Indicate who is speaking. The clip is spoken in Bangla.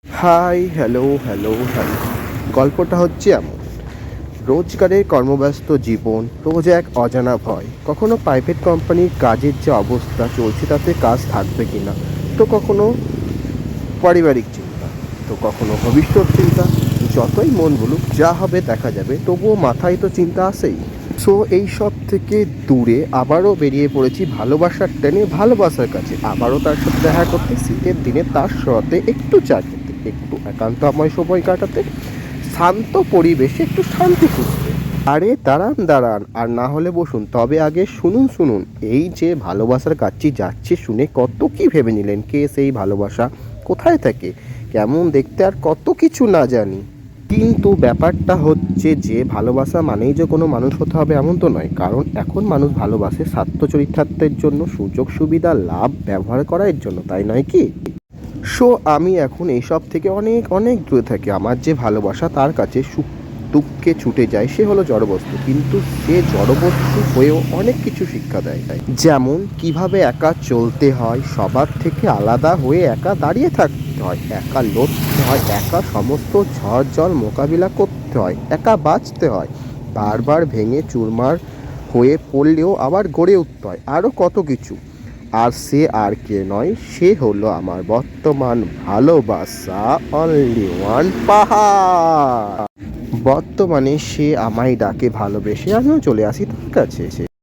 Speaker 1: High, hello, hello, hello. গল্পটা হচ্ছে এমন। রোজগারের কর্মব্যস্ত জীবন, রোজ এক অজানা ভয়। কখনো প্রাইভেট কোম্পানির কাজের যে অবস্থা চলছে তাতে কাজ থাকবে কিনা, তো কখনো পারিবারিক চিন্তা, তো কখনো ভবিষ্যৎ চিন্তা। যতই মন বলুক যা হবে দেখা যাবে, তবুও মাথায় তো চিন্তা আসেই। সো এই সব থেকে দূরে আবারও বেরিয়ে পড়েছি ভালোবাসার টেনে ভালোবাসার কাছে, আবারও তার সাথে দেখা করতে, শীতের দিনে তার সাথে একটু চা খেতে, একটু একান্তময় সময় কাটাতে, শান্ত পরিবেশে একটু শান্তি খুঁজতে। আরে দাঁড়ান দাঁড়ান, আর না হলে বসুন, তবে আগে শুনুন শুনুন। এই যে ভালোবাসার কাছে যাচ্ছে শুনে কত কি ভেবে নিলেন, কে সেই ভালোবাসা, কোথায় থাকে, কেমন দেখতে, আর কত কিছু না জানি। কিন্তু ব্যাপারটা হচ্ছে যে ভালোবাসা মানেই যে কোনো মানুষ হতে হবে এমন তো নয়, কারণ এখন মানুষ ভালোবাসে স্বার্থ চরিতার্থের জন্য, সুযোগ সুবিধা লাভ ব্যবহার করার জন্য, তাই নয় কি? সো আমি এখন এইসব থেকে অনেক অনেক দূরে থাকি। আমার যে ভালোবাসা তার কাছে সুখ দুঃখে ছুটে যায়, সে হলো জড়বস্তু, কিন্তু সে জড়বস্তু হয়েও অনেক কিছু শিক্ষা দেয়। যেমন কিভাবে একা চলতে হয়, সবার থেকে আলাদা হয়ে একা দাঁড়িয়ে থাকতে হয়, একা লড়তে হয়, একা সমস্ত ঝড় জল মোকাবিলা করতে হয়, একা বাঁচতে হয়, বারবার ভেঙে চুরমার হয়ে পড়লেও আবার গড়ে উঠতে হয়, আরও কত কিছু। আর সে আর কে নয়, সে হলো আমার বর্তমান ভালোবাসা, অনলি ওয়ান পাহাড়। বর্তমানে সে আমায় ডাকে ভালোবেসে, আমিও চলে আসি তার কাছে।